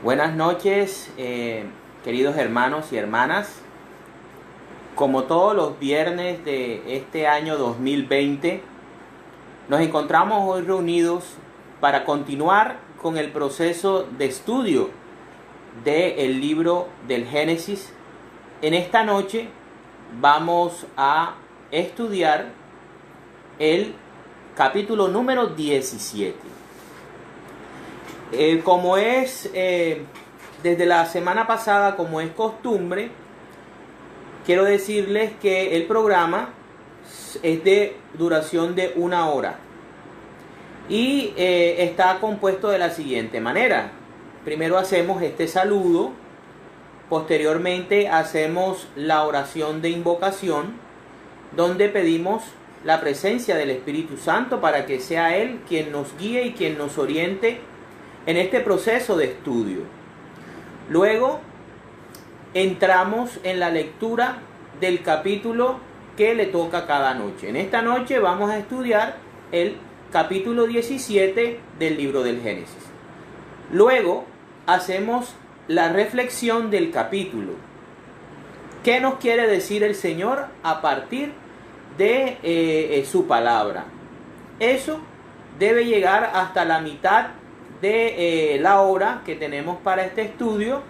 Buenas noches, queridos hermanos y hermanas. Como todos los viernes de este año 2020, nos encontramos hoy reunidos para continuar con el proceso de estudio del libro del Génesis. En esta noche vamos a estudiar el capítulo número 17. Como es desde la semana pasada, como es costumbre, quiero decirles que el programa es de duración de 1 hora y está compuesto de la siguiente manera. Primero hacemos este saludo, posteriormente hacemos la oración de invocación, donde pedimos la presencia del Espíritu Santo para que sea Él quien nos guíe y quien nos oriente en este proceso de estudio. Luego entramos en la lectura del capítulo que le toca cada noche. En esta noche vamos a estudiar el capítulo 17 del libro del Génesis. Luego hacemos la reflexión del capítulo. ¿Qué nos quiere decir el Señor a partir de su palabra? Eso debe llegar hasta la mitad de la hora que tenemos para este estudio,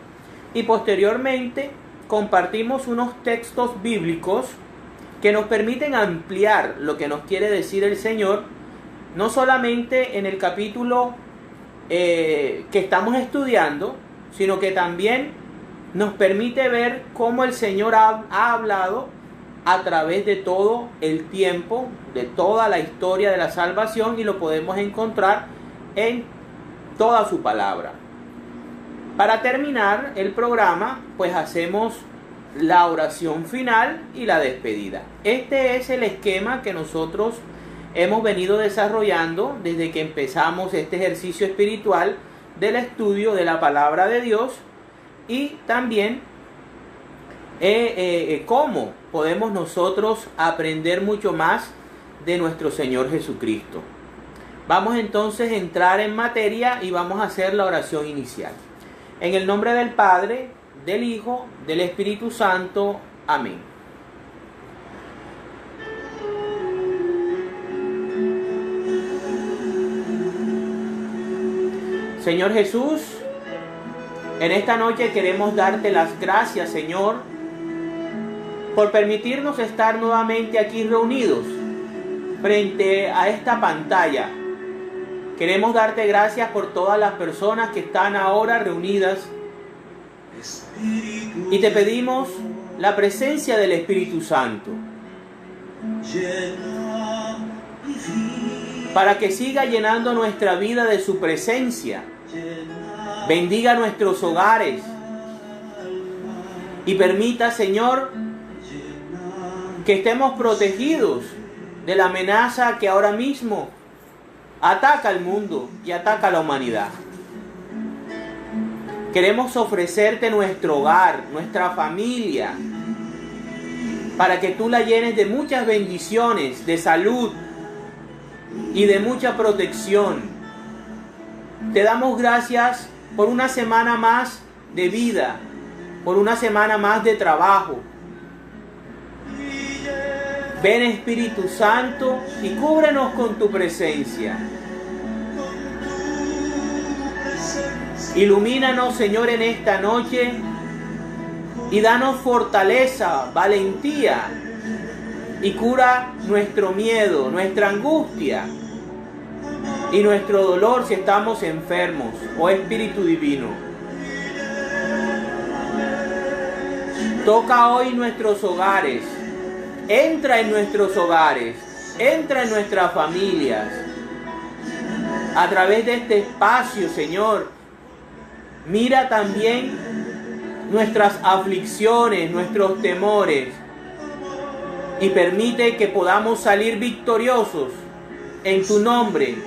y posteriormente compartimos unos textos bíblicos que nos permiten ampliar lo que nos quiere decir el Señor, no solamente en el capítulo que estamos estudiando, sino que también nos permite ver cómo el Señor ha hablado a través de todo el tiempo, de toda la historia de la salvación, y lo podemos encontrar en toda su palabra. Para terminar el programa, pues hacemos la oración final y la despedida. Este es el esquema que nosotros hemos venido desarrollando desde que empezamos este ejercicio espiritual del estudio de la palabra de Dios, y también cómo podemos nosotros aprender mucho más de nuestro Señor Jesucristo. Vamos entonces a entrar en materia y vamos a hacer la oración inicial. En el nombre del Padre, del Hijo, del Espíritu Santo. Amén. Señor Jesús, en esta noche queremos darte las gracias, Señor, por permitirnos estar nuevamente aquí reunidos frente a esta pantalla. Queremos darte gracias por todas las personas que están ahora reunidas, y te pedimos la presencia del Espíritu Santo para que siga llenando nuestra vida de su presencia. Bendiga nuestros hogares y permita, Señor, que estemos protegidos de la amenaza que ahora mismo ataca al mundo y ataca a la humanidad. Queremos ofrecerte nuestro hogar, nuestra familia, para que tú la llenes de muchas bendiciones, de salud y de mucha protección. Te damos gracias por una semana más de vida, por una semana más de trabajo. Ven, Espíritu Santo, y cúbrenos con tu presencia. Ilumínanos, Señor, en esta noche, y danos fortaleza, valentía, y cura nuestro miedo, nuestra angustia y nuestro dolor si estamos enfermos, oh Espíritu Divino. Toca hoy nuestros hogares. Entra en nuestros hogares, entra en nuestras familias. A través de este espacio, Señor, mira también nuestras aflicciones, nuestros temores, y permite que podamos salir victoriosos en tu nombre.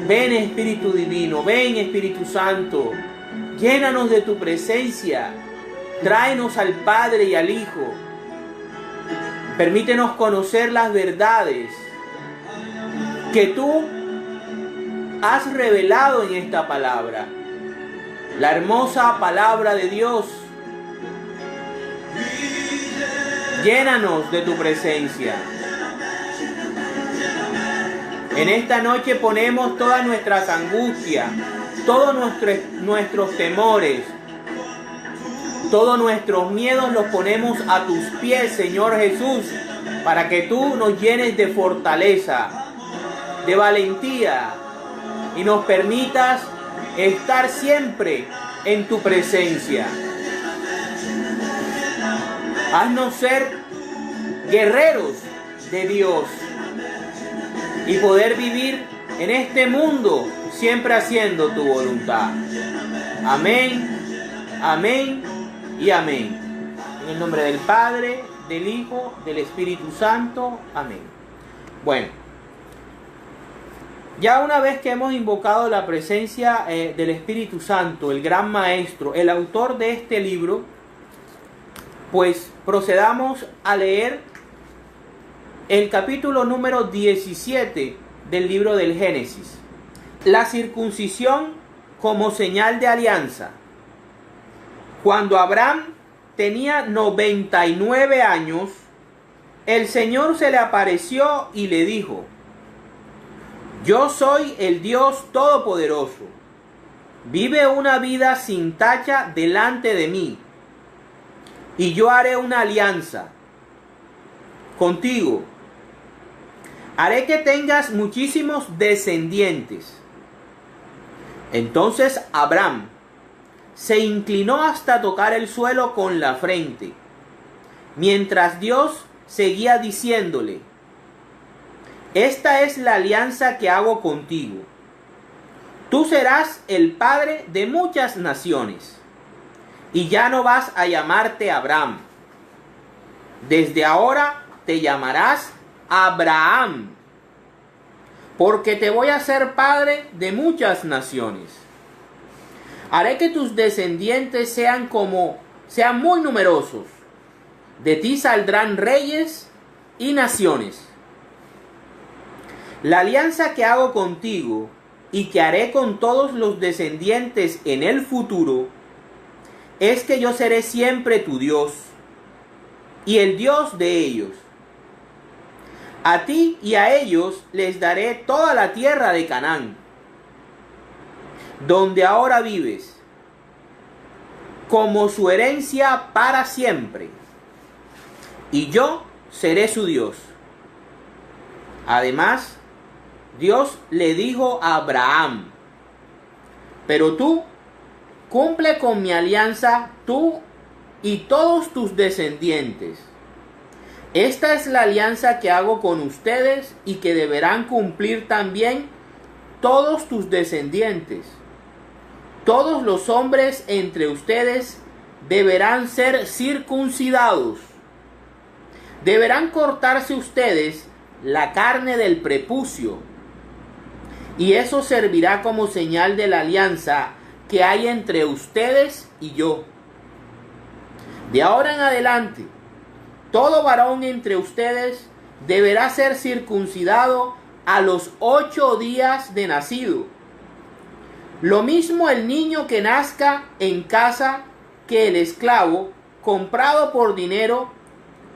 Ven, Espíritu Divino, ven, Espíritu Santo, llénanos de tu presencia, tráenos al Padre y al Hijo. Permítenos conocer las verdades que tú has revelado en esta palabra. la hermosa palabra de Dios. Llénanos de tu presencia. En esta noche ponemos todas nuestras angustias, todos nuestros temores, todos nuestros miedos los ponemos a tus pies, Señor Jesús, para que tú nos llenes de fortaleza, de valentía y nos permitas estar siempre en tu presencia. Haznos ser guerreros de Dios y poder vivir en este mundo siempre haciendo tu voluntad. Amén, amén y amén. En el nombre del Padre, del Hijo, del Espíritu Santo. Amén. Bueno, ya una vez que hemos invocado la presencia del Espíritu Santo, el gran Maestro, el autor de este libro, pues procedamos a leer el capítulo número 17 del libro del Génesis. La circuncisión como señal de alianza. Cuando Abraham tenía 99 años, el Señor se le apareció y le dijo: Yo soy el Dios Todopoderoso. Vive una vida sin tacha delante de mí, y yo haré una alianza contigo. Haré que tengas muchísimos descendientes. Entonces Abraham se inclinó hasta tocar el suelo con la frente, mientras Dios seguía diciéndole: Esta es la alianza que hago contigo. Tú serás el padre de muchas naciones, y ya no vas a llamarte Abraham. Desde ahora te llamarás Abraham, porque te voy a hacer padre de muchas naciones. Haré que tus descendientes sean muy numerosos. De ti saldrán reyes y naciones. La alianza que hago contigo y que haré con todos los descendientes en el futuro es que yo seré siempre tu Dios y el Dios de ellos. A ti y a ellos les daré toda la tierra de Canaán, donde ahora vives, como su herencia para siempre, y yo seré su Dios. Además, Dios le dijo a Abraham: Pero tú cumple con mi alianza, tú y todos tus descendientes. Esta es la alianza que hago con ustedes y que deberán cumplir también todos tus descendientes. Todos los hombres entre ustedes deberán ser circuncidados. Deberán cortarse ustedes la carne del prepucio, y eso servirá como señal de la alianza que hay entre ustedes y yo. De ahora en adelante, todo varón entre ustedes deberá ser circuncidado a los 8 días de nacido. Lo mismo el niño que nazca en casa que el esclavo comprado por dinero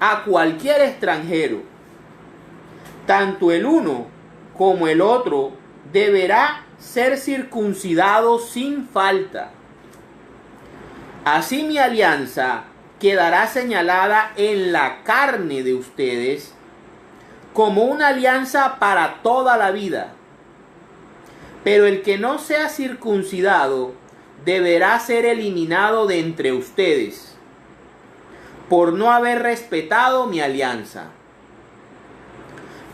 a cualquier extranjero. Tanto el uno como el otro deberá ser circuncidado sin falta. Así mi alianza quedará señalada en la carne de ustedes como una alianza para toda la vida. Pero el que no sea circuncidado deberá ser eliminado de entre ustedes, por no haber respetado mi alianza.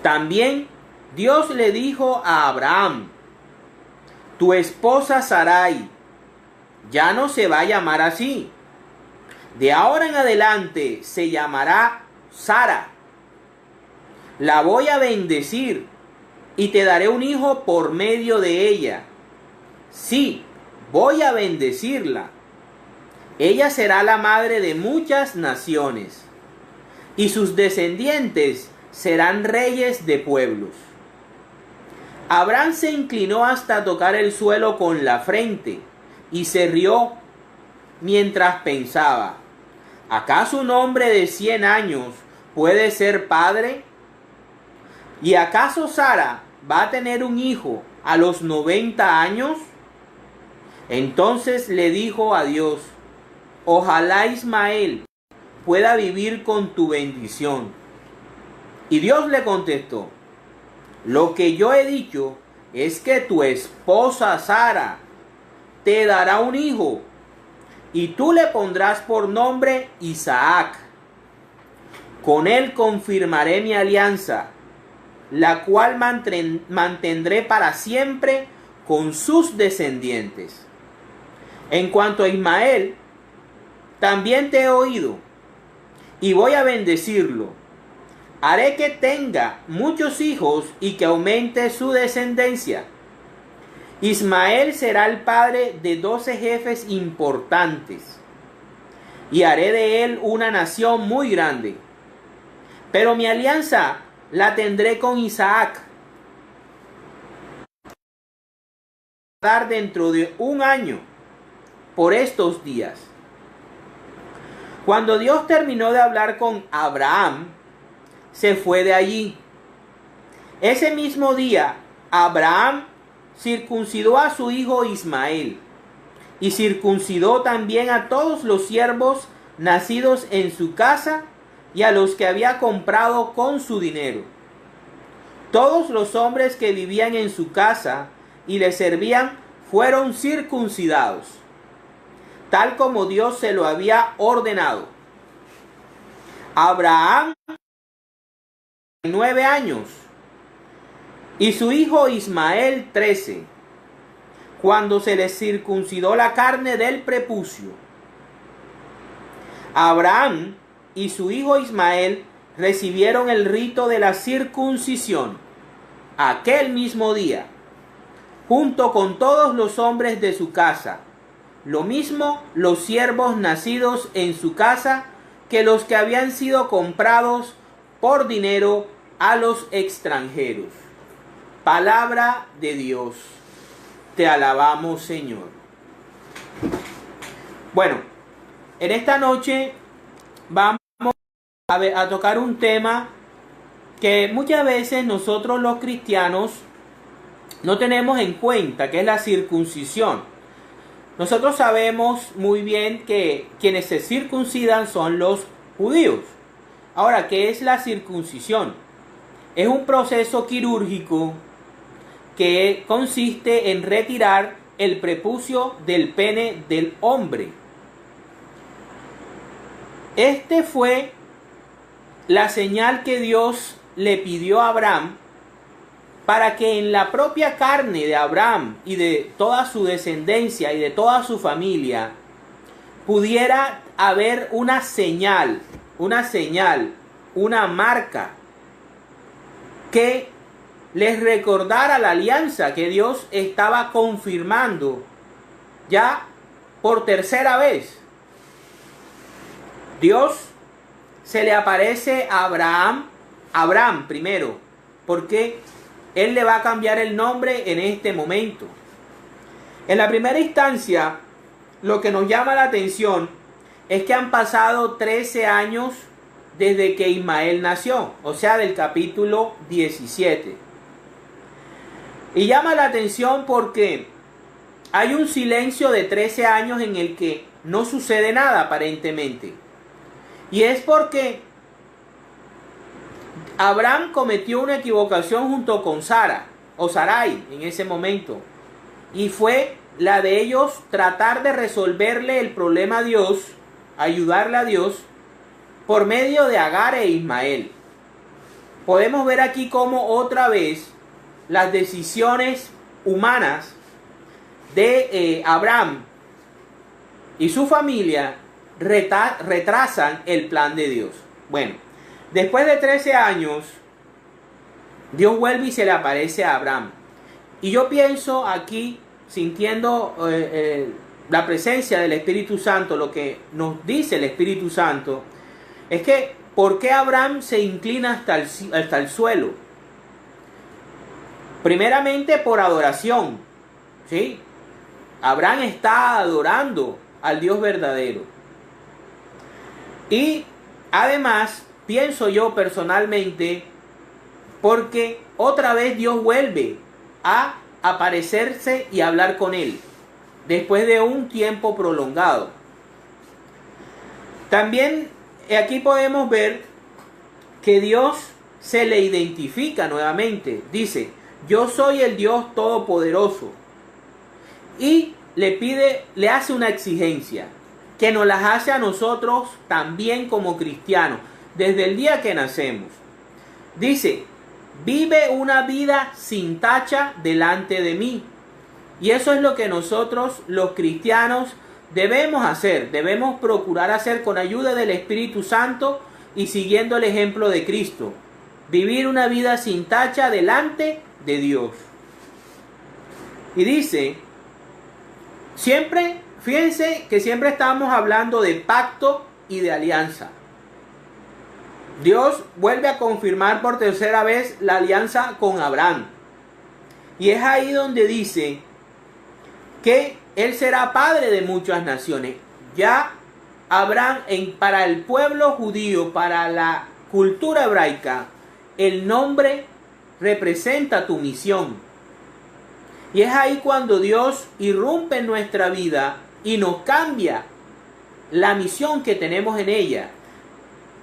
También Dios le dijo a Abraham: Tu esposa Sarai ya no se va a llamar así. De ahora en adelante se llamará Sara. La voy a bendecir y te daré un hijo por medio de ella. Sí, voy a bendecirla. Ella será la madre de muchas naciones, y sus descendientes serán reyes de pueblos. Abraham se inclinó hasta tocar el suelo con la frente, y se rió mientras pensaba: ¿acaso un hombre de 100 años puede ser padre? ¿Y acaso Sara va a tener un hijo a los 90 años? Entonces le dijo a Dios: ojalá Ismael pueda vivir con tu bendición. Y Dios le contestó: lo que yo he dicho es que tu esposa Sara te dará un hijo, y tú le pondrás por nombre Isaac. Con él confirmaré mi alianza, la cual mantendré para siempre con sus descendientes. En cuanto a Ismael, también te he oído, y voy a bendecirlo. Haré que tenga muchos hijos y que aumente su descendencia. Ismael será el padre de 12 jefes importantes, y haré de él una nación muy grande. Pero mi alianza la tendré con Isaac. Dentro de un año, por estos días. Cuando Dios terminó de hablar con Abraham, se fue de allí. Ese mismo día, Abraham circuncidó a su hijo Ismael, y circuncidó también a todos los siervos nacidos en su casa y a los que había comprado con su dinero. Todos los hombres que vivían en su casa y le servían fueron circuncidados, tal como Dios se lo había ordenado. Abraham 9 años y su hijo Ismael 13, cuando se le circuncidó la carne del prepucio. Abraham y su hijo Ismael recibieron el rito de la circuncisión aquel mismo día, junto con todos los hombres de su casa. Lo mismo los siervos nacidos en su casa que los que habían sido comprados por dinero a los extranjeros. Palabra de Dios. Te alabamos, Señor. Bueno, en esta noche vamos a tocar un tema que muchas veces nosotros los cristianos no tenemos en cuenta, que es la circuncisión. Nosotros sabemos muy bien que quienes se circuncidan son los judíos. Ahora, ¿qué es la circuncisión? Es un proceso quirúrgico que consiste en retirar el prepucio del pene del hombre. Este fue la señal que Dios le pidió a Abraham para que en la propia carne de Abraham y de toda su descendencia y de toda su familia pudiera haber una señal, una marca que les recordara la alianza que Dios estaba confirmando ya por tercera vez. Dios se le aparece a Abraham primero, porque Él le va a cambiar el nombre en este momento. En la primera instancia, lo que nos llama la atención es que han pasado 13 años desde que Ismael nació, o sea, del capítulo 17. Y llama la atención porque hay un silencio de 13 años en el que no sucede nada aparentemente. Y es porque Abraham cometió una equivocación junto con Sara, o Sarai en ese momento. Y fue la de ellos tratar de resolverle el problema a Dios, ayudarle a Dios, por medio de Agar e Ismael. Podemos ver aquí cómo otra vez las decisiones humanas de Abraham y su familia retrasan el plan de Dios. Bueno, después de 13 años, Dios vuelve y se le aparece a Abraham. Y yo pienso aquí, sintiendo la presencia del Espíritu Santo, lo que nos dice el Espíritu Santo, es que ¿por qué Abraham se inclina hasta el suelo? Primeramente por adoración, ¿sí? Abraham está adorando al Dios verdadero. Y además, pienso yo personalmente, porque otra vez Dios vuelve a aparecerse y hablar con él, después de un tiempo prolongado. También aquí podemos ver que Dios se le identifica nuevamente. Dice, yo soy el Dios Todopoderoso. Y le hace una exigencia, que nos las hace a nosotros también como cristianos, desde el día que nacemos. Dice, vive una vida sin tacha delante de mí. Y eso es lo que nosotros, los cristianos, debemos hacer. Debemos procurar hacer con ayuda del Espíritu Santo y siguiendo el ejemplo de Cristo. Vivir una vida sin tacha delante de Dios. Y dice, fíjense que siempre estamos hablando de pacto y de alianza. Dios vuelve a confirmar por tercera vez la alianza con Abraham. Y es ahí donde dice que él será padre de muchas naciones. Ya Abraham, para el pueblo judío, para la cultura hebraica, el nombre representa tu misión. Y es ahí cuando Dios irrumpe en nuestra vida y nos cambia la misión que tenemos en ella.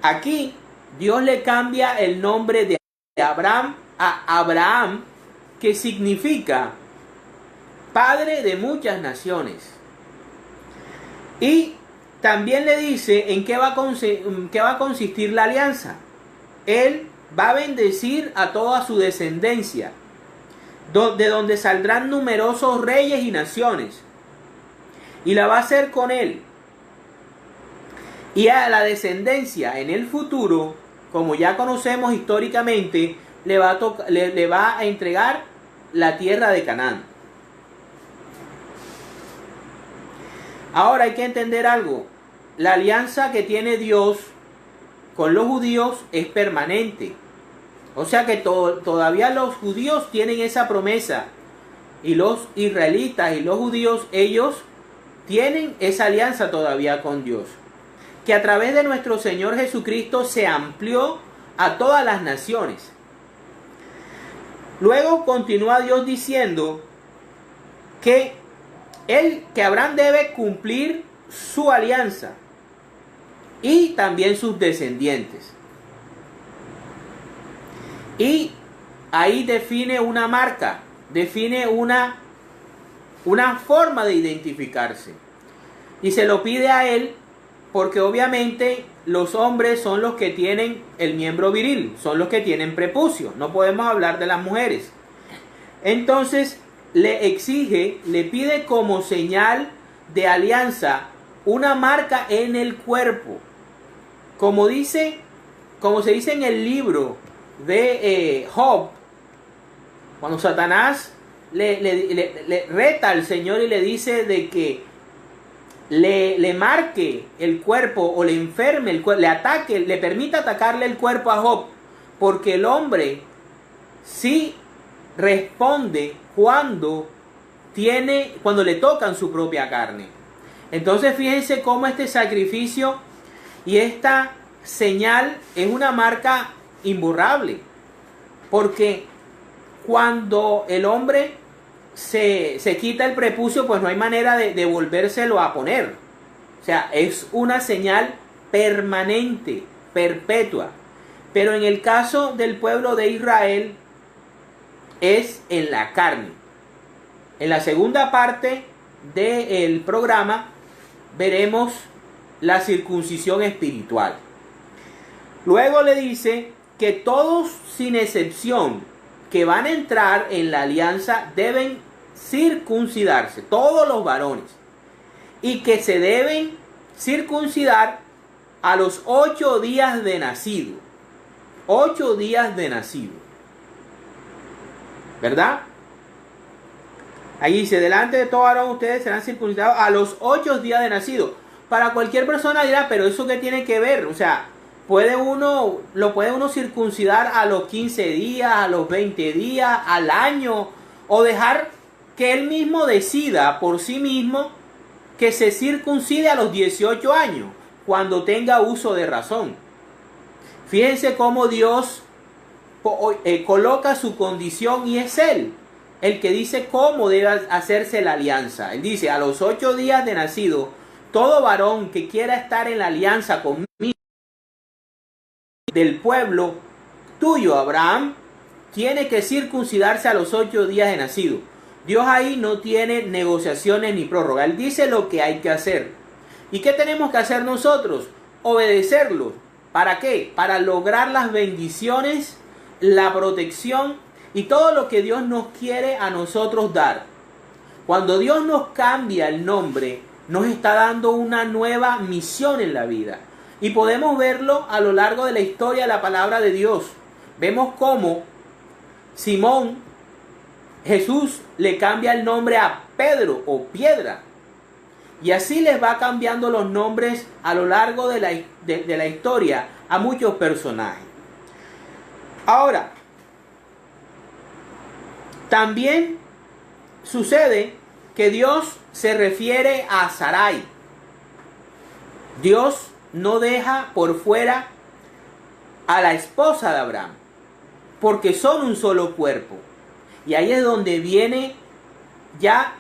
Aquí Dios le cambia el nombre de Abraham a Abraham, que significa padre de muchas naciones. Y también le dice en qué va a consistir la alianza. Él va a bendecir a toda su descendencia, de donde saldrán numerosos reyes y naciones. Y la va a hacer con él. Y a la descendencia en el futuro, como ya conocemos históricamente, le va a entregar la tierra de Canaán. Ahora hay que entender algo. La alianza que tiene Dios con los judíos es permanente. O sea que todavía los judíos tienen esa promesa. Y los israelitas y los judíos, ellos tienen esa alianza todavía con Dios. Que a través de nuestro Señor Jesucristo se amplió a todas las naciones. Luego continúa Dios diciendo que Abraham debe cumplir su alianza y también sus descendientes. Y ahí define una marca, define una forma de identificarse. Y se lo pide a él porque obviamente los hombres son los que tienen el miembro viril, son los que tienen prepucio. No podemos hablar de las mujeres. Entonces le pide como señal de alianza una marca en el cuerpo. Como se dice en el libro de Job, cuando Satanás le reta al Señor y le dice de que le marque el cuerpo o le enferme el cuerpo, le ataque, le permita atacarle el cuerpo a Job, porque el hombre sí responde cuando le tocan su propia carne. Entonces fíjense cómo este sacrificio y esta señal es una marca imborrable, porque cuando el hombre se quita el prepucio, pues no hay manera de volvérselo a poner. O sea, es una señal permanente, perpetua. Pero en el caso del pueblo de Israel es en la carne. En la segunda parte del programa veremos la circuncisión espiritual. Luego le dice que todos sin excepción que van a entrar en la alianza deben circuncidarse, todos los varones, y que se deben circuncidar a los 8 días de nacido. 8 días de nacido, ¿verdad? Ahí dice, delante de todo varón ustedes serán circuncidados a los 8 días de nacido. Para cualquier persona dirá, pero ¿eso qué tiene que ver? O sea, lo puede uno circuncidar a los 15 días, a los 20 días, al año, o dejar que él mismo decida por sí mismo que se circuncide a los 18 años, cuando tenga uso de razón. Fíjense cómo Dios coloca su condición, y es Él el que dice cómo debe hacerse la alianza. Él dice: a los 8 días de nacido, todo varón que quiera estar en la alianza conmigo, del pueblo tuyo, Abraham, tiene que circuncidarse a los 8 días de nacido. Dios ahí no tiene negociaciones ni prórroga. Él dice lo que hay que hacer. ¿Y qué tenemos que hacer nosotros? Obedecerlo. ¿Para qué? Para lograr las bendiciones, la protección y todo lo que Dios nos quiere a nosotros dar. Cuando Dios nos cambia el nombre, nos está dando una nueva misión en la vida. Y podemos verlo a lo largo de la historia de la palabra de Dios. Vemos cómo Simón, Jesús le cambia el nombre a Pedro o Piedra. Y así les va cambiando los nombres a lo largo de la historia a muchos personajes. Ahora, también sucede que Dios se refiere a Sarai. Dios no deja por fuera a la esposa de Abraham, porque son un solo cuerpo. Y ahí es donde viene ya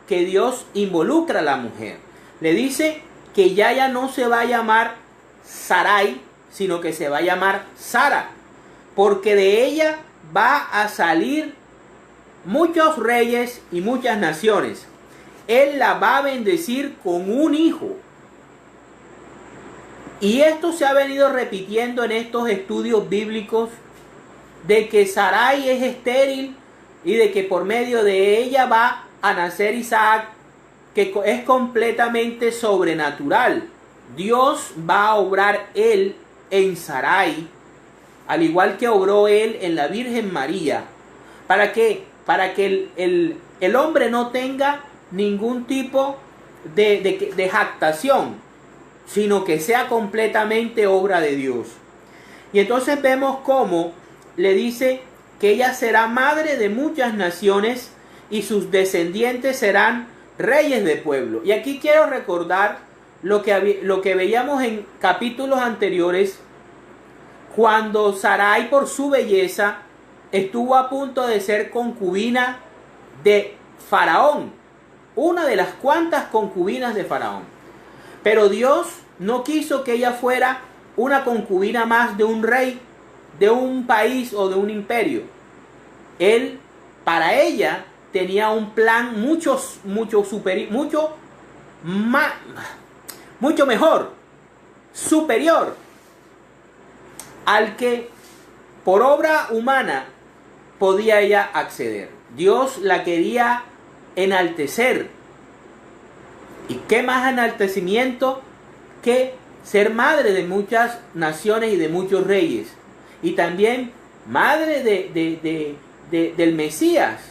que Dios involucra a la mujer. Le dice que ya no se va a llamar Sarai, sino que se va a llamar Sara, porque de ella va a salir muchos reyes y muchas naciones. Él la va a bendecir con un hijo. Y esto se ha venido repitiendo en estos estudios bíblicos, de que Sarai es estéril y de que por medio de ella va a nacer Isaac, que es completamente sobrenatural. Dios va a obrar Él en Sarai, al igual que obró Él en la Virgen María. ¿Para qué? Para que el hombre no tenga ningún tipo de jactación, sino que sea completamente obra de Dios. Y entonces vemos cómo le dice que ella será madre de muchas naciones y sus descendientes serán reyes de pueblo. Y aquí quiero recordar lo que veíamos en capítulos anteriores, cuando Sarai, por su belleza, estuvo a punto de ser concubina de Faraón, una de las cuantas concubinas de Faraón. Pero Dios no quiso que ella fuera una concubina más de un rey, de un país o de un imperio. Él, para ella, tenía un plan mucho mejor, superior al que por obra humana podía ella acceder. Dios la quería enaltecer. ¿Y qué más enaltecimiento que ser madre de muchas naciones y de muchos reyes? Y también madre del Mesías.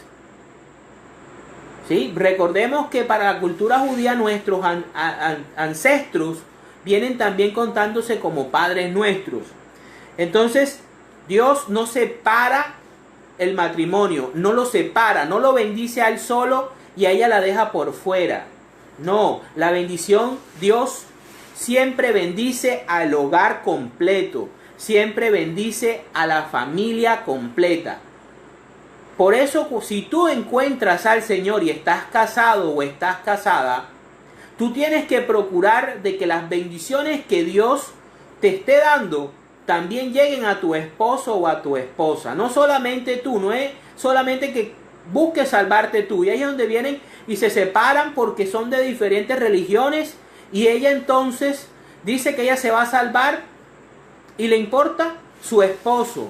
¿Sí? Recordemos que para la cultura judía nuestros ancestros vienen también contándose como padres nuestros. Entonces Dios no separa el matrimonio, no lo separa, no lo bendice a él solo y a ella la deja por fuera. No, la bendición, Dios siempre bendice al hogar completo, siempre bendice a la familia completa. Por eso, si tú encuentras al Señor y estás casado o estás casada, tú tienes que procurar de que las bendiciones que Dios te esté dando también lleguen a tu esposo o a tu esposa. No solamente tú, no es solamente que busques salvarte tú. Y ahí es donde vienen y se separan porque son de diferentes religiones. Y ella entonces dice que ella se va a salvar y le importa su esposo.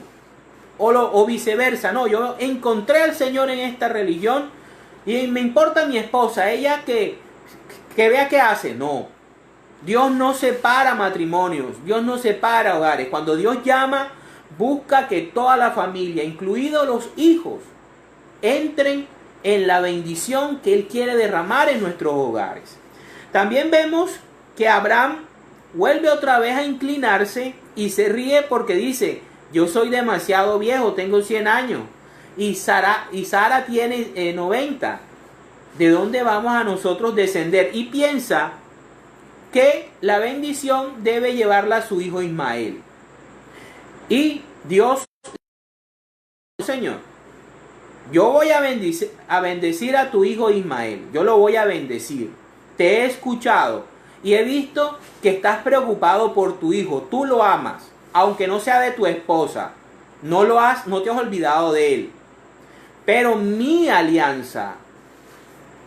O viceversa. No, yo encontré al Señor en esta religión y me importa mi esposa. Ella que vea qué hace. No. Dios no separa matrimonios, Dios no separa hogares. Cuando Dios llama, busca que toda la familia, incluidos los hijos, entren en la bendición que Él quiere derramar en nuestros hogares. También vemos que Abraham vuelve otra vez a inclinarse y se ríe porque dice: yo soy demasiado viejo, tengo 100 años. Y Sara tiene 90. ¿De dónde vamos a nosotros descender? Y piensa que la bendición debe llevarla a su hijo Ismael. Y Dios, Señor, yo voy a bendecir a tu hijo Ismael. Yo lo voy a bendecir. Te he escuchado y he visto que estás preocupado por tu hijo. Tú lo amas, aunque no sea de tu esposa. No te has olvidado de él. Pero mi alianza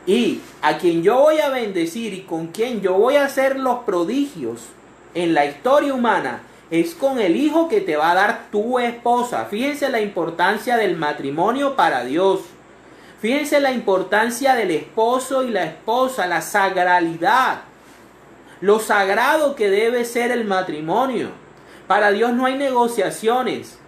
y a quien yo voy a bendecir y con quien yo voy a hacer los prodigios en la historia humana es con el hijo que te va a dar tu esposa. Fíjense la importancia del matrimonio para Dios. Fíjense la importancia del esposo y la esposa, la sagralidad, lo sagrado que debe ser el matrimonio. Para Dios no hay negociaciones.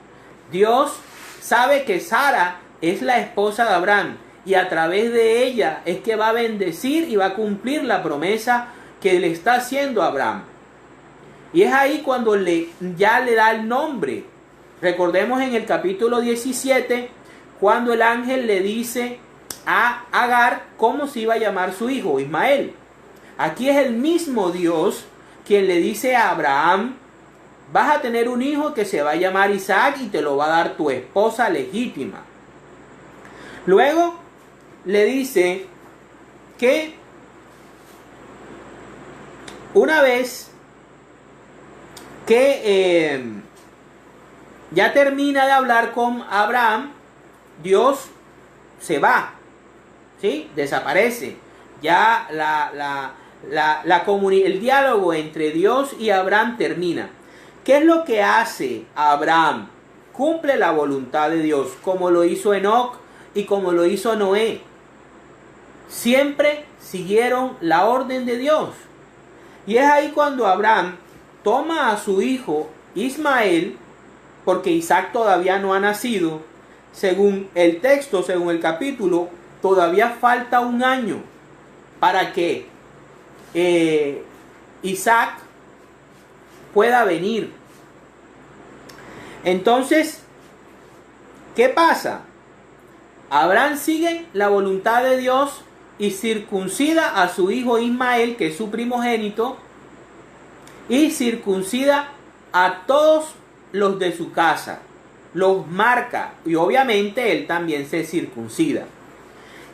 Dios sabe que Sara es la esposa de Abraham y a través de ella es que va a bendecir y va a cumplir la promesa que le está haciendo a Abraham. Y es ahí cuando ya le da el nombre. Recordemos en el capítulo 17, cuando el ángel le dice a Agar cómo se iba a llamar su hijo, Ismael. Aquí es el mismo Dios quien le dice a Abraham: vas a tener un hijo que se va a llamar Isaac y te lo va a dar tu esposa legítima. Luego le dice que una vez que ya termina de hablar con Abraham, Dios se va, ¿sí? Desaparece. Ya el diálogo entre Dios y Abraham termina. ¿Qué es lo que hace Abraham? Cumple la voluntad de Dios, como lo hizo Enoc y como lo hizo Noé. Siempre siguieron la orden de Dios. Y es ahí cuando Abraham toma a su hijo Ismael, porque Isaac todavía no ha nacido. Según el texto, según el capítulo, todavía falta un año para que Isaac pueda venir. Entonces, ¿qué pasa? Abraham sigue la voluntad de Dios y circuncida a su hijo Ismael, que es su primogénito, y circuncida a todos los de su casa. Los marca y obviamente él también se circuncida,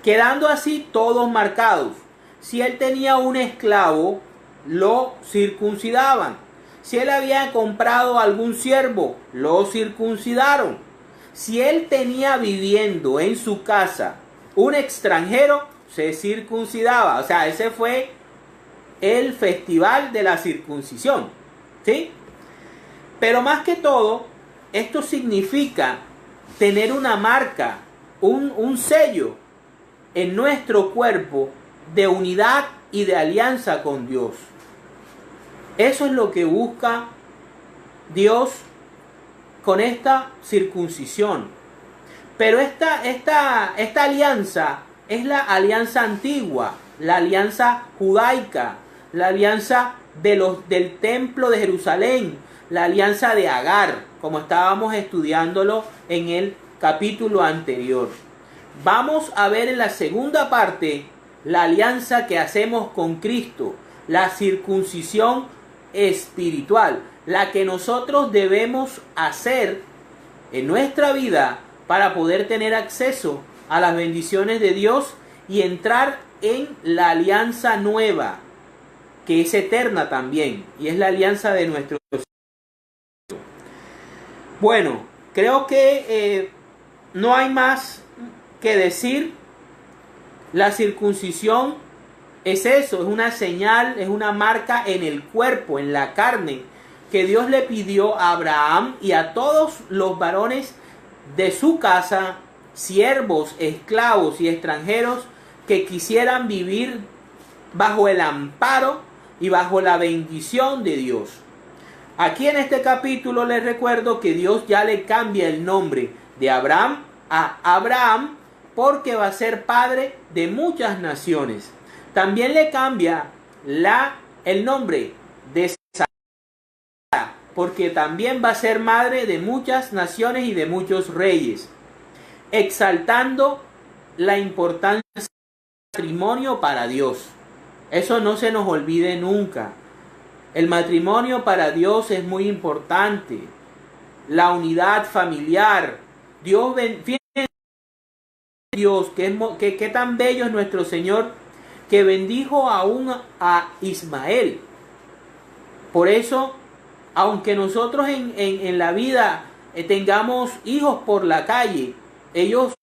quedando así todos marcados. Si él tenía un esclavo, lo circuncidaban. Si él había comprado algún siervo, lo circuncidaron. Si él tenía viviendo en su casa un extranjero, se circuncidaba. O sea, ese fue el festival de la circuncisión, ¿sí? Pero más que todo, esto significa tener una marca, un sello en nuestro cuerpo de unidad y de alianza con Dios. Eso es lo que busca Dios con esta circuncisión. Pero esta alianza es la alianza antigua, la alianza judaica, la alianza del templo de Jerusalén, la alianza de Agar, como estábamos estudiándolo en el capítulo anterior. Vamos a ver en la segunda parte la alianza que hacemos con Cristo, la circuncisión espiritual, la que nosotros debemos hacer en nuestra vida para poder tener acceso a las bendiciones de Dios y entrar en la alianza nueva, que es eterna también, y es la alianza de nuestro Dios. Bueno, creo que no hay más que decir. La circuncisión es eso, es una señal, es una marca en el cuerpo, en la carne, que Dios le pidió a Abraham y a todos los varones de su casa, siervos, esclavos y extranjeros que quisieran vivir bajo el amparo y bajo la bendición de Dios. Aquí en este capítulo les recuerdo que Dios ya le cambia el nombre de Abraham a Abraham, porque va a ser padre de muchas naciones. También le cambia el nombre de Sara, porque también va a ser madre de muchas naciones y de muchos reyes, exaltando la importancia matrimonio para Dios. Eso no se nos olvide nunca. El matrimonio para Dios es muy importante. La unidad familiar. Fíjense Dios, que tan bello es nuestro Señor, que bendijo aún a Ismael. Por eso, aunque nosotros en la vida tengamos hijos por la calle, ellos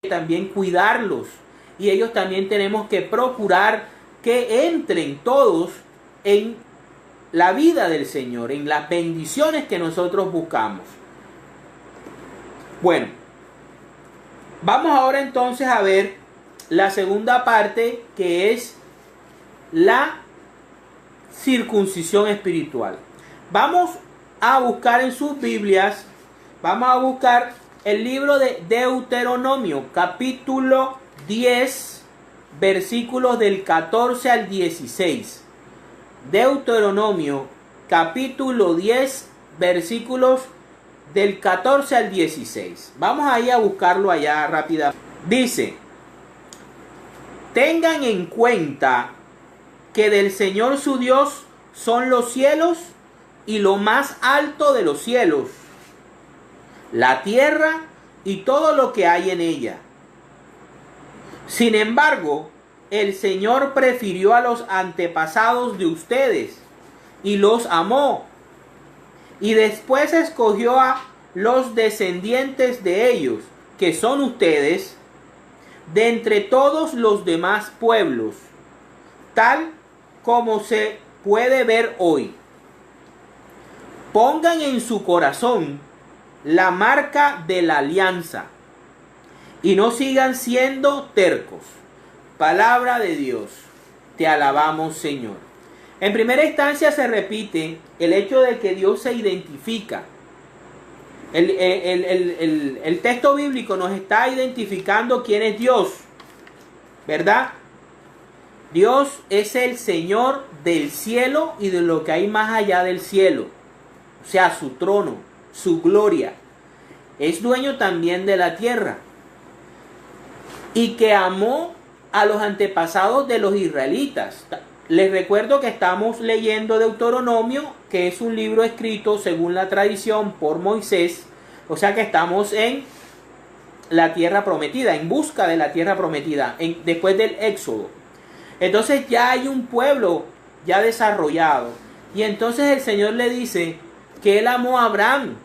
también cuidarlos. Y ellos también tenemos que procurar que entren todos en la vida del Señor, en las bendiciones que nosotros buscamos. Bueno, vamos ahora entonces a ver la segunda parte, que es la circuncisión espiritual. Vamos a buscar en sus Biblias, vamos a buscar el libro de Deuteronomio, capítulo 10, versículos del 14 al 16. Deuteronomio, capítulo 10, versículos del 14 al 16. Vamos ahí a buscarlo allá rápidamente. Dice: tengan en cuenta que del Señor su Dios son los cielos y lo más alto de los cielos, la tierra y todo lo que hay en ella. Sin embargo, el Señor prefirió a los antepasados de ustedes y los amó, y después escogió a los descendientes de ellos, que son ustedes, de entre todos los demás pueblos, tal como se puede ver hoy. Pongan en su corazón la marca de la alianza y no sigan siendo tercos. Palabra de Dios. Te alabamos, Señor. En primera instancia se repite el hecho de que Dios se identifica. El texto bíblico nos está identificando quién es Dios, ¿verdad? Dios es el Señor del cielo y de lo que hay más allá del cielo. O sea, su trono, su gloria. Es dueño también de la tierra. Y que amó a los antepasados de los israelitas. Les recuerdo que estamos leyendo Deuteronomio, que es un libro escrito según la tradición por Moisés. O sea que estamos en la tierra prometida, en busca de la tierra prometida, después del Éxodo. Entonces ya hay un pueblo ya desarrollado. Y entonces el Señor le dice que Él amó a Abraham,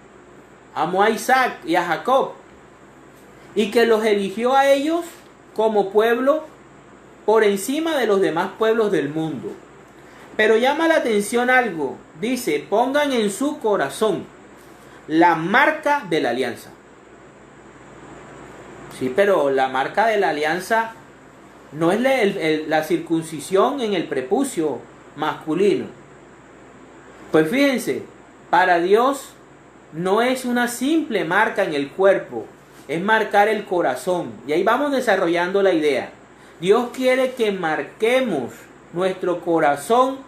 amó a Isaac y a Jacob, y que los eligió a ellos como pueblo por encima de los demás pueblos del mundo. Pero llama la atención algo. Dice: pongan en su corazón la marca de la alianza. Sí, pero la marca de la alianza no es la circuncisión en el prepucio masculino. Pues fíjense, para Dios no es una simple marca en el cuerpo, es marcar el corazón. Y ahí vamos desarrollando la idea. Dios quiere que marquemos nuestro corazón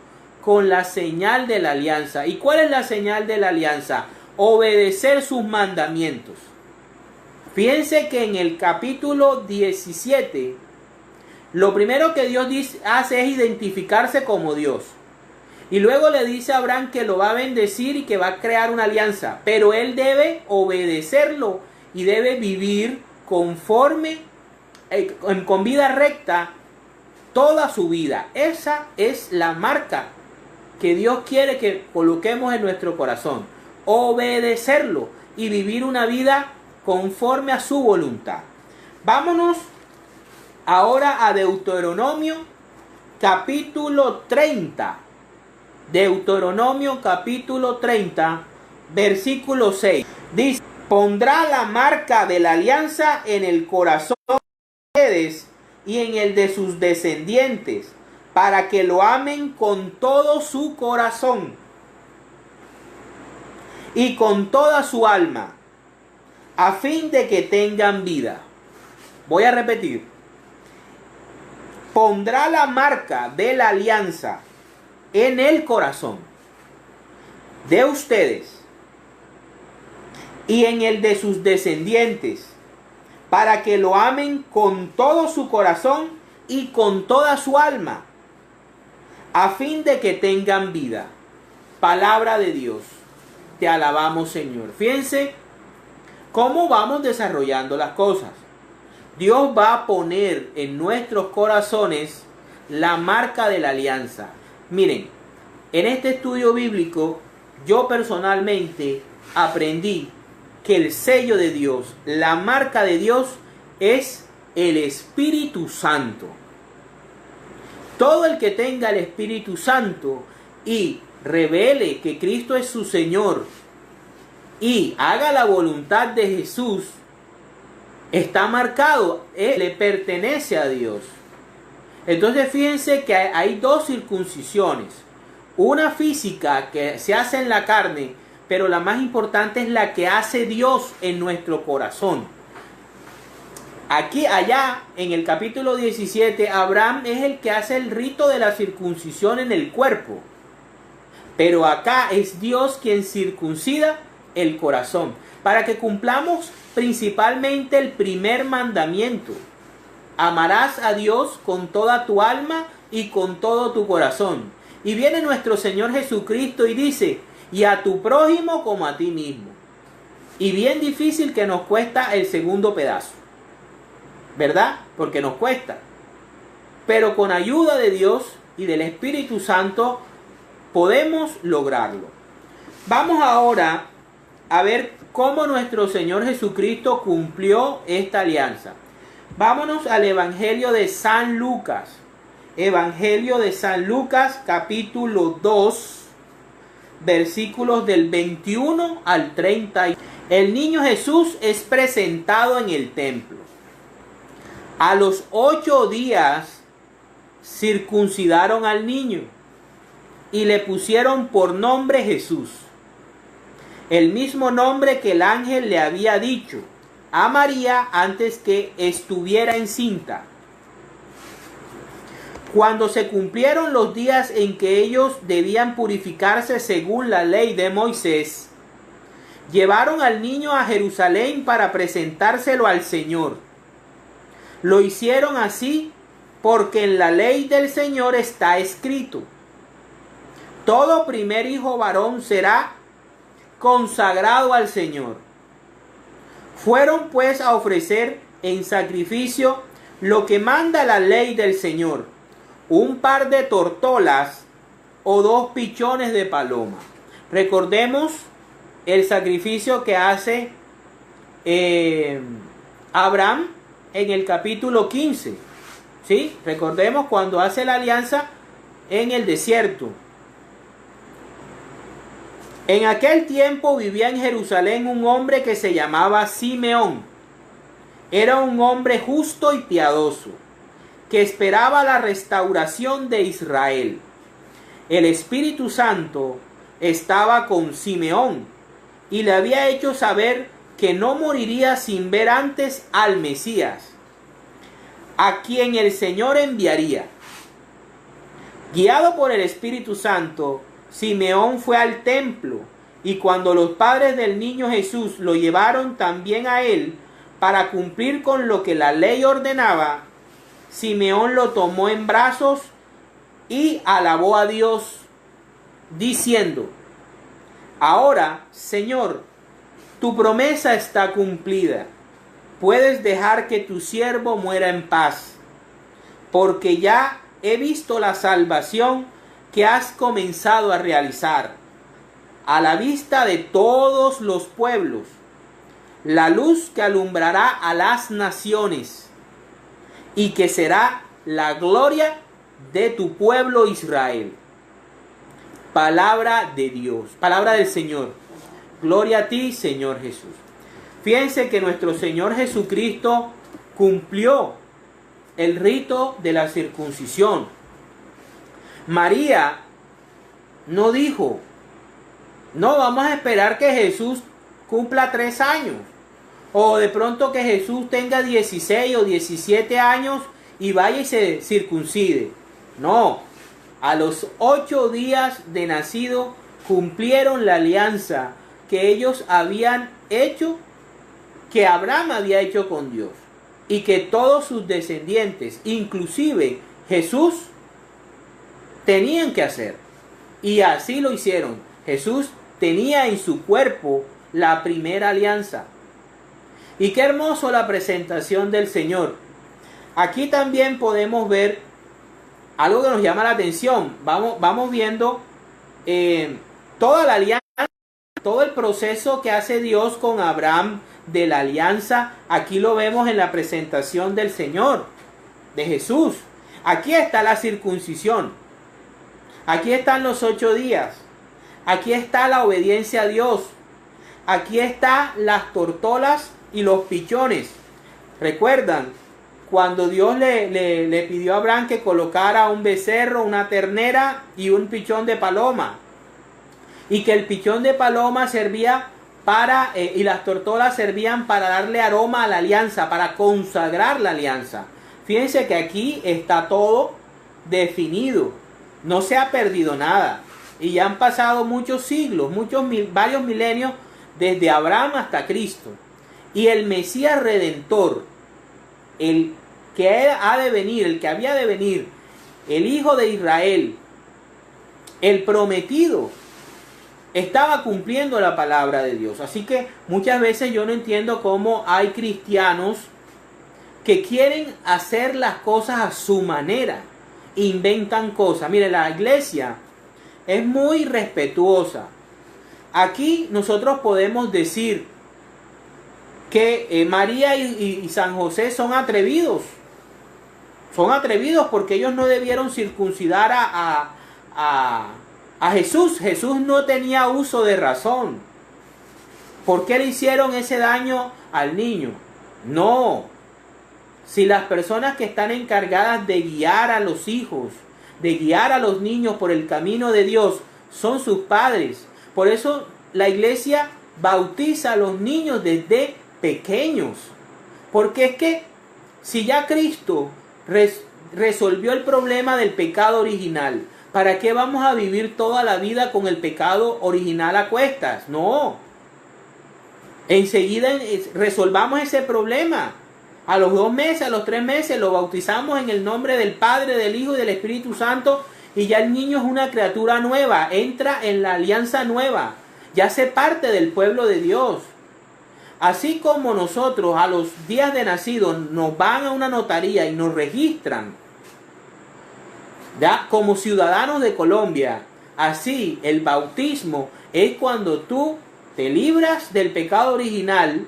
con la señal de la alianza. ¿Y cuál es la señal de la alianza? Obedecer sus mandamientos. Fíjense que en el capítulo 17, lo primero que Dios hace es identificarse como Dios. Y luego le dice a Abraham que lo va a bendecir y que va a crear una alianza. Pero él debe obedecerlo y debe vivir conforme, con vida recta toda su vida. Esa es la marca que Dios quiere que coloquemos en nuestro corazón. Obedecerlo y vivir una vida conforme a su voluntad. Vámonos ahora a Deuteronomio capítulo 30. Deuteronomio capítulo 30, versículo 6. Dice: pondrá la marca de la alianza en el corazón de ustedes y en el de sus descendientes, para que lo amen con todo su corazón y con toda su alma, a fin de que tengan vida. Voy a repetir. Pondrá la marca de la alianza en el corazón de ustedes y en el de sus descendientes, para que lo amen con todo su corazón y con toda su alma, a fin de que tengan vida. Palabra de Dios. Te alabamos, Señor. Fíjense cómo vamos desarrollando las cosas. Dios va a poner en nuestros corazones la marca de la alianza. Miren, en este estudio bíblico, yo personalmente aprendí que el sello de Dios, la marca de Dios, es el Espíritu Santo. Todo el que tenga el Espíritu Santo y revele que Cristo es su Señor y haga la voluntad de Jesús, está marcado, le pertenece a Dios. Entonces fíjense que hay dos circuncisiones. Una física que se hace en la carne, pero la más importante es la que hace Dios en nuestro corazón. Aquí, allá, en el capítulo 17, Abraham es el que hace el rito de la circuncisión en el cuerpo. Pero acá es Dios quien circuncida el corazón, para que cumplamos principalmente el primer mandamiento. Amarás a Dios con toda tu alma y con todo tu corazón. Y viene nuestro Señor Jesucristo y dice, y a tu prójimo como a ti mismo. Y bien difícil que nos cuesta el segundo pedazo, ¿verdad? Porque nos cuesta. Pero con ayuda de Dios y del Espíritu Santo podemos lograrlo. Vamos ahora a ver cómo nuestro Señor Jesucristo cumplió esta alianza. Vámonos al Evangelio de San Lucas. Evangelio de San Lucas, capítulo 2, versículos del 21 al 30. El niño Jesús es presentado en el templo. A los 8 días circuncidaron al niño y le pusieron por nombre Jesús, el mismo nombre que el ángel le había dicho a María antes que estuviera encinta. Cuando se cumplieron los días en que ellos debían purificarse según la ley de Moisés, llevaron al niño a Jerusalén para presentárselo al Señor. Lo hicieron así porque en la ley del Señor está escrito: todo primer hijo varón será consagrado al Señor. Fueron pues a ofrecer en sacrificio lo que manda la ley del Señor: un par de tortolas o 2 pichones de paloma. Recordemos el sacrificio que hace Abraham en el capítulo 15. ¿Sí? Recordemos cuando hace la alianza en el desierto. En aquel tiempo vivía en Jerusalén un hombre que se llamaba Simeón. Era un hombre justo y piadoso, que esperaba la restauración de Israel. El Espíritu Santo estaba con Simeón y le había hecho saber que no moriría sin ver antes al Mesías, a quien el Señor enviaría. Guiado por el Espíritu Santo, Simeón fue al templo, y cuando los padres del niño Jesús lo llevaron también a él para cumplir con lo que la ley ordenaba, Simeón lo tomó en brazos y alabó a Dios, diciendo: ahora, Señor, tu promesa está cumplida. Puedes dejar que tu siervo muera en paz, porque ya he visto la salvación que has comenzado a realizar a la vista de todos los pueblos, la luz que alumbrará a las naciones y que será la gloria de tu pueblo Israel. Palabra de Dios, palabra del Señor. Gloria a ti, Señor Jesús. Fíjense que nuestro Señor Jesucristo cumplió el rito de la circuncisión. María no dijo: no, vamos a esperar que Jesús cumpla 3 años. O de pronto que Jesús tenga 16 o 17 años y vaya y se circuncide. No, a los 8 días de nacido cumplieron la alianza que ellos habían hecho, que Abraham había hecho con Dios. y que todos sus descendientes, inclusive Jesús, tenían que hacer. Y así lo hicieron. Jesús tenía en su cuerpo la primera alianza. Y qué hermoso la presentación del Señor. Aquí también podemos ver algo que nos llama la atención. Vamos viendo toda la alianza, todo el proceso que hace Dios con Abraham de la alianza. Aquí lo vemos en la presentación del Señor, de Jesús. Aquí está la circuncisión. Aquí están los 8 días. Aquí está la obediencia a Dios. Aquí están las tortolas y los pichones. ¿Recuerdan? Cuando Dios le pidió a Abraham que colocara un becerro, una ternera y un pichón de paloma. Y que el pichón de paloma servía para, y las tortolas servían para darle aroma a la alianza, para consagrar la alianza. Fíjense que aquí está todo definido. No se ha perdido nada. Y ya han pasado muchos siglos, varios milenios, desde Abraham hasta Cristo. Y el Mesías Redentor, el que ha de venir, el que había de venir, el Hijo de Israel, el prometido, estaba cumpliendo la palabra de Dios. Así que muchas veces yo no entiendo cómo hay cristianos que quieren hacer las cosas a su manera, inventan cosas. Mire, la iglesia es muy respetuosa. Aquí nosotros podemos decir que María y San José son atrevidos. Son atrevidos porque ellos no debieron circuncidar a Jesús. Jesús no tenía uso de razón. ¿Por qué le hicieron ese daño al niño? No. Si las personas que están encargadas de guiar a los hijos, de guiar a los niños por el camino de Dios, son sus padres. Por eso la iglesia bautiza a los niños desde pequeños. Porque es que si ya Cristo resolvió el problema del pecado original, ¿para qué vamos a vivir toda la vida con el pecado original a cuestas? No. Enseguida resolvamos ese problema. A los 2 meses, a los 3 meses, lo bautizamos en el nombre del Padre, del Hijo y del Espíritu Santo. Y ya el niño es una criatura nueva. Entra en la alianza nueva. Ya hace parte del pueblo de Dios. Así como nosotros a los días de nacido nos van a una notaría y nos registran, ¿ya?, como ciudadanos de Colombia. Así el bautismo es cuando tú te libras del pecado original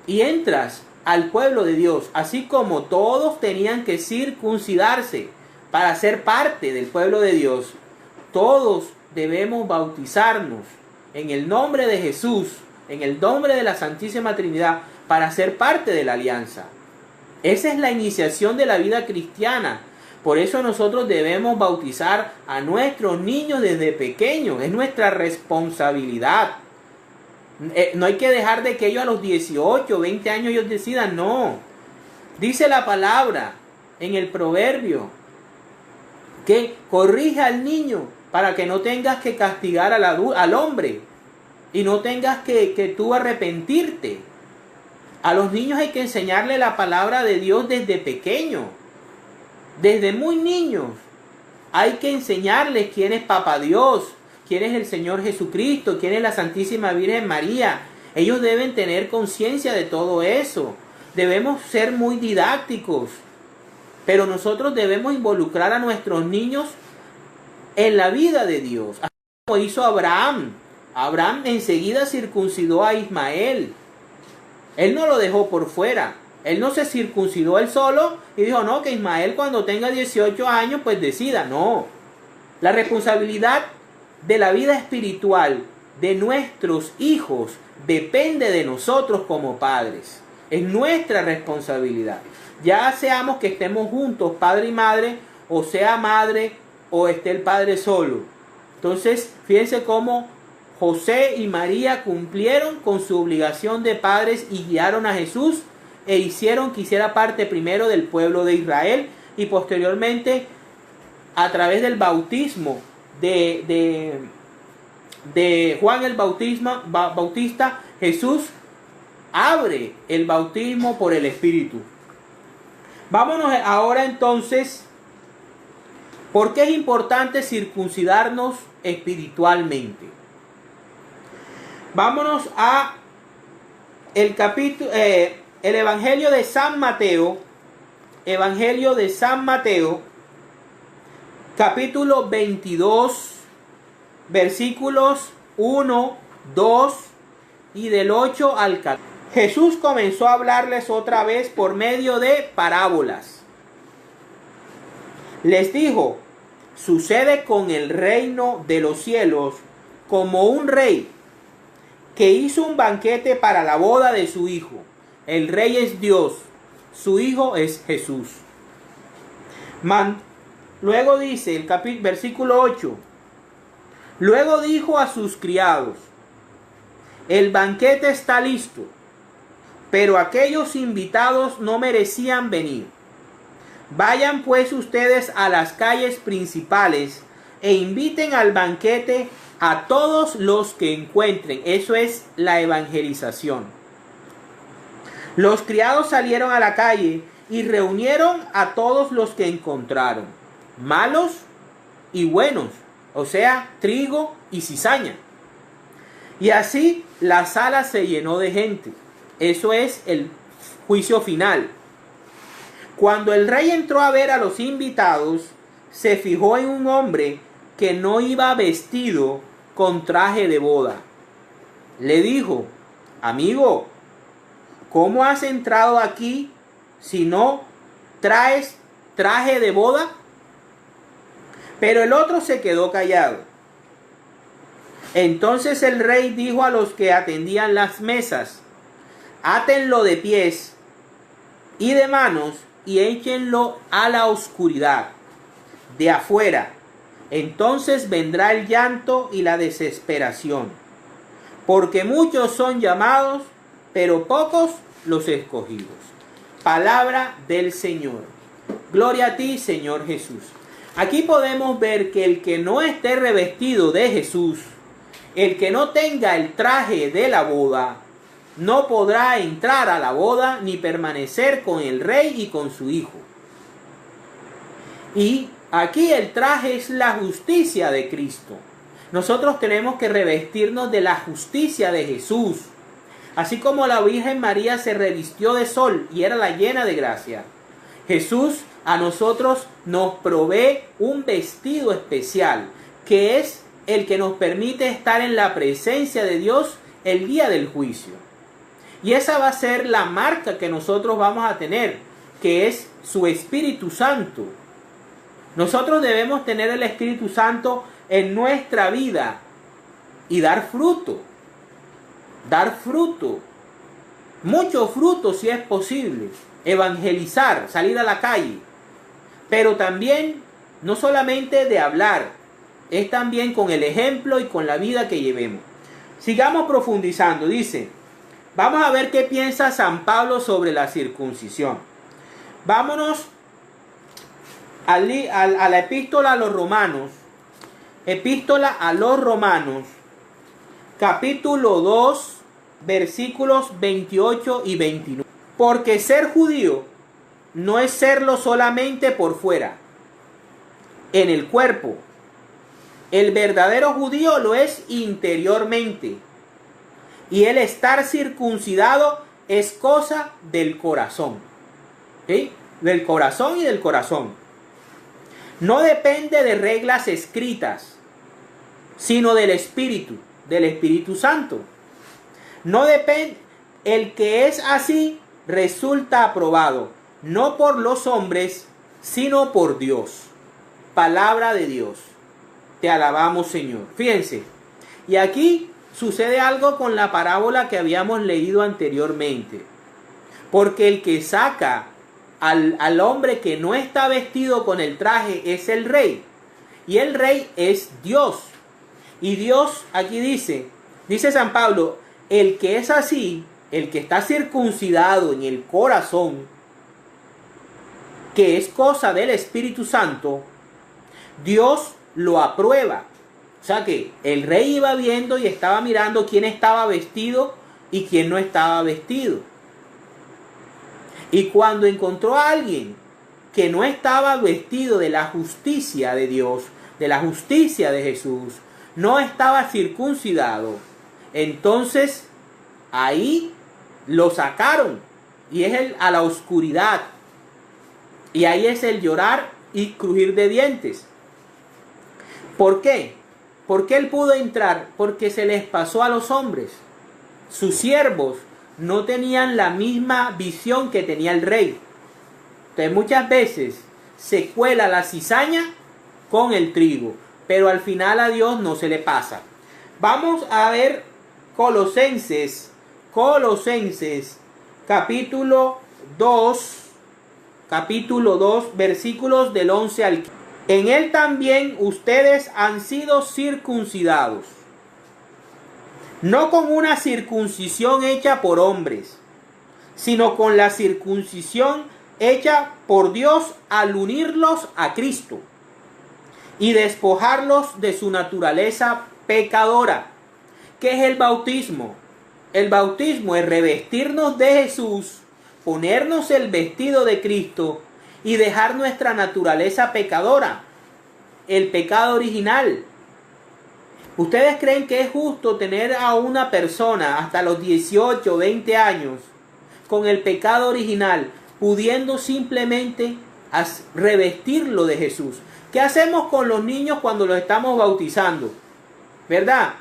y entras al pueblo de Dios. Así como todos tenían que circuncidarse para ser parte del pueblo de Dios, todos debemos bautizarnos en el nombre de Jesús, en el nombre de la Santísima Trinidad, para ser parte de la alianza. Esa es la iniciación de la vida cristiana. Por eso nosotros debemos bautizar a nuestros niños desde pequeños. Es nuestra responsabilidad. No hay que dejar de que ellos a los 18, 20 años ellos decidan. No. Dice la palabra en el proverbio que corrija al niño para que no tengas que castigar al hombre y no tengas que tú arrepentirte. A los niños hay que enseñarle la palabra de Dios desde pequeño. Desde muy niños hay que enseñarles quién es Papá Dios, quién es el Señor Jesucristo, quién es la Santísima Virgen María. Ellos deben tener conciencia de todo eso. Debemos ser muy didácticos, pero nosotros debemos involucrar a nuestros niños en la vida de Dios. Así como hizo Abraham. Abraham enseguida circuncidó a Ismael. Él no lo dejó por fuera. Él no se circuncidó él solo y dijo, no, que Ismael cuando tenga 18 años pues decida. No. La responsabilidad de la vida espiritual de nuestros hijos depende de nosotros como padres. Es nuestra responsabilidad. Ya seamos que estemos juntos, padre y madre, o sea madre, o esté el padre solo. Entonces, fíjense cómo José y María cumplieron con su obligación de padres y guiaron a Jesús e hicieron que hiciera parte primero del pueblo de Israel y posteriormente a través del bautismo de Juan el Bautista, Jesús abre el bautismo por el Espíritu. Vámonos ahora entonces, ¿por qué es importante circuncidarnos espiritualmente? Vámonos a el Evangelio de San Mateo, capítulo 22, versículos 1, 2 y del 8 al 14. Jesús comenzó a hablarles otra vez por medio de parábolas. Les dijo: sucede con el reino de los cielos como un rey que hizo un banquete para la boda de su hijo. El rey es Dios, su hijo es Jesús. Luego dice el versículo 8: luego dijo a sus criados: el banquete está listo, pero aquellos invitados no merecían venir. Vayan pues ustedes a las calles principales e inviten al banquete a todos los que encuentren. Eso es la evangelización. Los criados salieron a la calle y reunieron a todos los que encontraron, malos y buenos, o sea, trigo y cizaña. Y así la sala se llenó de gente. Eso es el juicio final. Cuando el rey entró a ver a los invitados, se fijó en un hombre que no iba vestido con traje de boda. Le dijo: amigo, ¿cómo has entrado aquí si no traes traje de boda? Pero el otro se quedó callado. Entonces el rey dijo a los que atendían las mesas: átenlo de pies y de manos y échenlo a la oscuridad de afuera. Entonces vendrá el llanto y la desesperación, porque muchos son llamados, pero pocos los escogidos. Palabra del Señor. Gloria a ti, Señor Jesús. Aquí podemos ver que el que no esté revestido de Jesús, el que no tenga el traje de la boda, no podrá entrar a la boda ni permanecer con el rey y con su hijo. Y aquí el traje es la justicia de Cristo. Nosotros tenemos que revestirnos de la justicia de Jesús. Así como la Virgen María se revistió de sol y era la llena de gracia, Jesús a nosotros nos provee un vestido especial, que es el que nos permite estar en la presencia de Dios el día del juicio. Y esa va a ser la marca que nosotros vamos a tener, que es su Espíritu Santo. Nosotros debemos tener el Espíritu Santo en nuestra vida y dar fruto. Dar fruto. Mucho fruto si es posible. Evangelizar, salir a la calle. Pero también, no solamente de hablar, es también con el ejemplo y con la vida que llevemos. Sigamos profundizando. Dice, vamos a ver qué piensa San Pablo sobre la circuncisión. Vámonos a la epístola a los romanos. Epístola a los romanos, capítulo 2, versículos 28 y 29. Porque ser judío no es serlo solamente por fuera, en el cuerpo. El verdadero judío lo es interiormente. Y el estar circuncidado es cosa del corazón. ¿Sí? Del corazón y del corazón. No depende de reglas escritas, sino del Espíritu Santo. No depende, el que es así resulta aprobado, no por los hombres, sino por Dios. Palabra de Dios. Te alabamos, Señor. Fíjense, y aquí sucede algo con la parábola que habíamos leído anteriormente. Porque el que saca al hombre que no está vestido con el traje es el rey. Y el rey es Dios. Y Dios aquí dice San Pablo, el que es así, el que está circuncidado en el corazón, que es cosa del Espíritu Santo, Dios lo aprueba. O sea que el rey iba viendo y estaba mirando quién estaba vestido y quién no estaba vestido. Y cuando encontró a alguien que no estaba vestido de la justicia de Dios, de la justicia de Jesús, no estaba circuncidado, entonces ahí lo sacaron y es a la oscuridad. Y ahí es el llorar y crujir de dientes. ¿Por qué? ¿Por qué él pudo entrar? Porque se les pasó a los hombres. Sus siervos no tenían la misma visión que tenía el rey. Entonces muchas veces se cuela la cizaña con el trigo, pero al final a Dios no se le pasa. Vamos a ver Colosenses capítulo 2, versículos del 11 al 15. En él también ustedes han sido circuncidados, no con una circuncisión hecha por hombres, sino con la circuncisión hecha por Dios al unirlos a Cristo y despojarlos de su naturaleza pecadora. ¿Qué es el bautismo? El bautismo es revestirnos de Jesús, ponernos el vestido de Cristo y dejar nuestra naturaleza pecadora, el pecado original. ¿Ustedes creen que es justo tener a una persona hasta los 18, 20 años con el pecado original, pudiendo simplemente revestirlo de Jesús? ¿Qué hacemos con los niños cuando los estamos bautizando? ¿Verdad?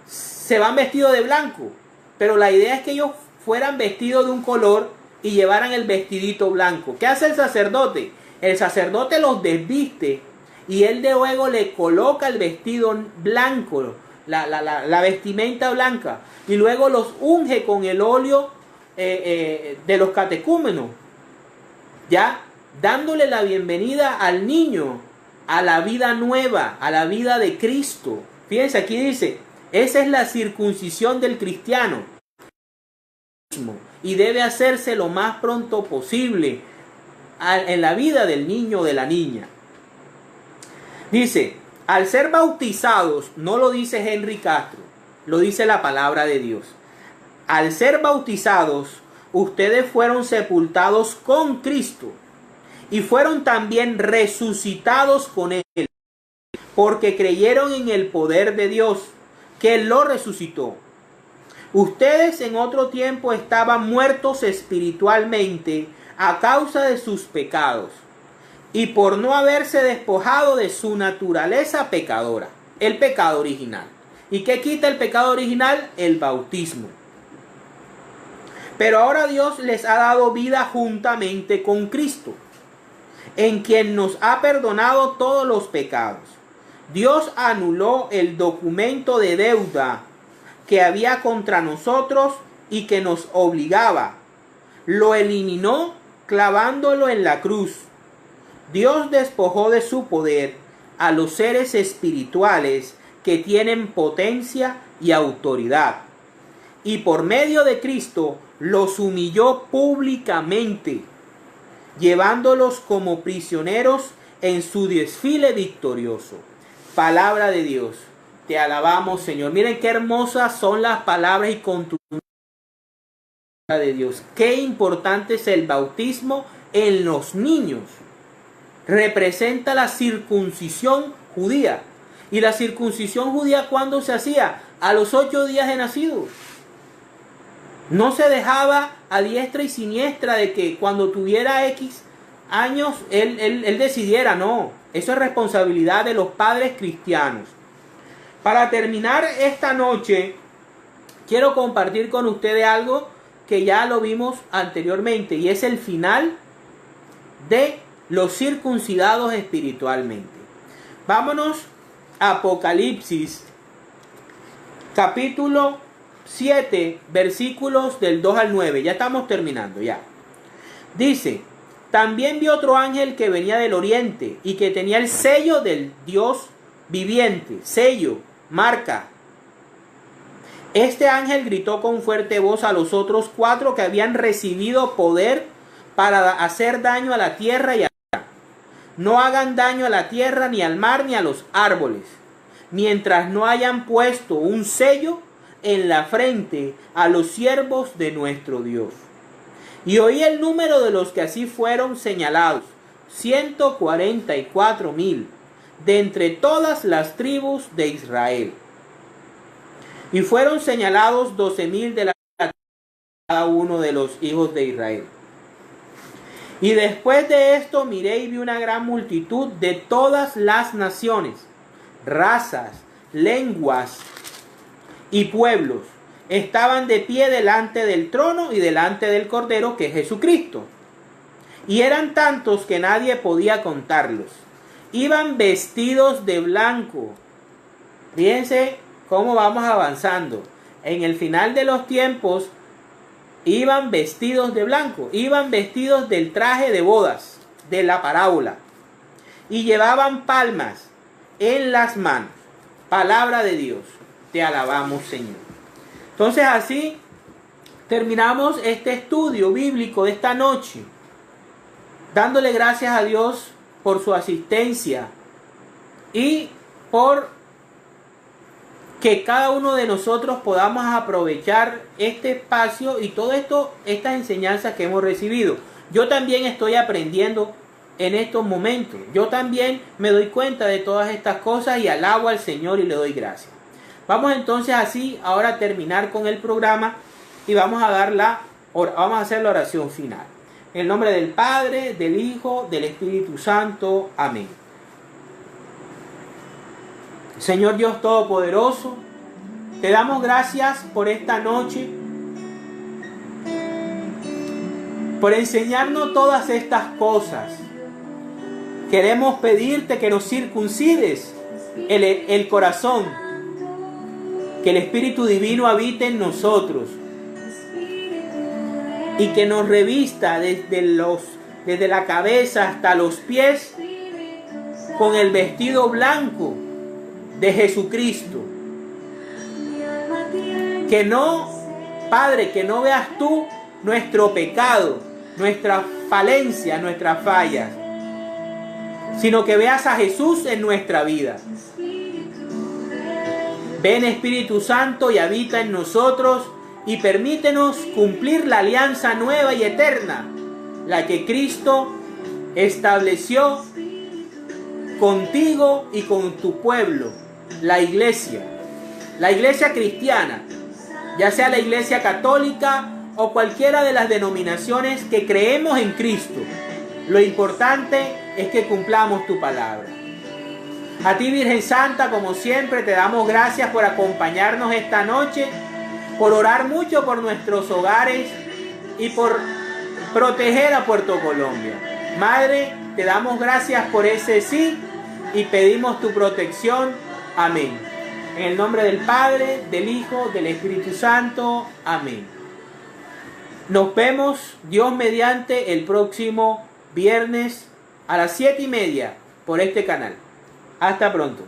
Se van vestidos de blanco, pero la idea es que ellos fueran vestidos de un color y llevaran el vestidito blanco. ¿Qué hace el sacerdote? El sacerdote los desviste y él de luego le coloca el vestido blanco, la vestimenta blanca, y luego los unge con el óleo de los catecúmenos, ya dándole la bienvenida al niño a la vida nueva, a la vida de Cristo. Fíjense, aquí dice, esa es la circuncisión del cristiano y debe hacerse lo más pronto posible en la vida del niño o de la niña. Dice, al ser bautizados, no lo dice Henry Castro, lo dice la palabra de Dios. Al ser bautizados, ustedes fueron sepultados con Cristo y fueron también resucitados con Él, porque creyeron en el poder de Dios, que Él lo resucitó. Ustedes en otro tiempo estaban muertos espiritualmente a causa de sus pecados y por no haberse despojado de su naturaleza pecadora, el pecado original. ¿Y qué quita el pecado original? El bautismo. Pero ahora Dios les ha dado vida juntamente con Cristo, en quien nos ha perdonado todos los pecados. Dios anuló el documento de deuda que había contra nosotros y que nos obligaba. Lo eliminó clavándolo en la cruz. Dios despojó de su poder a los seres espirituales que tienen potencia y autoridad. Y por medio de Cristo los humilló públicamente, llevándolos como prisioneros en su desfile victorioso. Palabra de Dios. Te alabamos, Señor. Miren qué hermosas son las palabras y contundentes de Dios. Qué importante es el bautismo en los niños. Representa la circuncisión judía. ¿Y la circuncisión judía cuándo se hacía? A los 8 días de nacido. No se dejaba a diestra y siniestra de que cuando tuviera X años él decidiera. No, eso es responsabilidad de los padres cristianos. Para terminar esta noche, quiero compartir con ustedes algo que ya lo vimos anteriormente, y es el final de los circuncidados espiritualmente. Vámonos a Apocalipsis, capítulo 7, versículos del 2 al 9. Ya estamos terminando, ya. Dice, también vi otro ángel que venía del oriente y que tenía el sello del Dios viviente, sello, marca. Este ángel gritó con fuerte voz a los otros 4 que habían recibido poder para hacer daño a la tierra y a la mar. No hagan daño a la tierra, ni al mar, ni a los árboles, mientras no hayan puesto un sello en la frente a los siervos de nuestro Dios. Y oí el número de los que así fueron señalados, 144,000 de entre todas las tribus de Israel. Y fueron señalados 12,000 de cada uno de los hijos de Israel. Y después de esto miré y vi una gran multitud de todas las naciones, razas, lenguas y pueblos. Estaban de pie delante del trono y delante del Cordero, que es Jesucristo. Y eran tantos que nadie podía contarlos. Iban vestidos de blanco. Fíjense cómo vamos avanzando. En el final de los tiempos, iban vestidos de blanco. Iban vestidos del traje de bodas, de la parábola. Y llevaban palmas en las manos. Palabra de Dios. Te alabamos, Señor. Entonces así terminamos este estudio bíblico de esta noche, dándole gracias a Dios por su asistencia y por que cada uno de nosotros podamos aprovechar este espacio y todo esto, estas enseñanzas que hemos recibido. Yo también estoy aprendiendo en estos momentos. Yo también me doy cuenta de todas estas cosas y alabo al Señor y le doy gracias. Vamos entonces así ahora a terminar con el programa y vamos a hacer la oración final. En el nombre del Padre, del Hijo, del Espíritu Santo. Amén. Señor Dios Todopoderoso, te damos gracias por esta noche, por enseñarnos todas estas cosas. Queremos pedirte que nos circuncides el corazón, que el Espíritu Divino habite en nosotros y que nos revista desde la cabeza hasta los pies con el vestido blanco de Jesucristo. Que no, Padre, que no veas tú nuestro pecado, nuestra falencia, nuestras fallas, sino que veas a Jesús en nuestra vida. Ven, Espíritu Santo, y habita en nosotros y permítenos cumplir la alianza nueva y eterna, la que Cristo estableció contigo y con tu pueblo, la iglesia cristiana, ya sea la iglesia católica o cualquiera de las denominaciones que creemos en Cristo. Lo importante es que cumplamos tu palabra. A ti, Virgen Santa, como siempre, te damos gracias por acompañarnos esta noche, por orar mucho por nuestros hogares y por proteger a Puerto Colombia. Madre, te damos gracias por ese sí y pedimos tu protección. Amén. En el nombre del Padre, del Hijo, del Espíritu Santo. Amén. Nos vemos, Dios mediante, el próximo viernes a las 7:30 por este canal. Hasta pronto.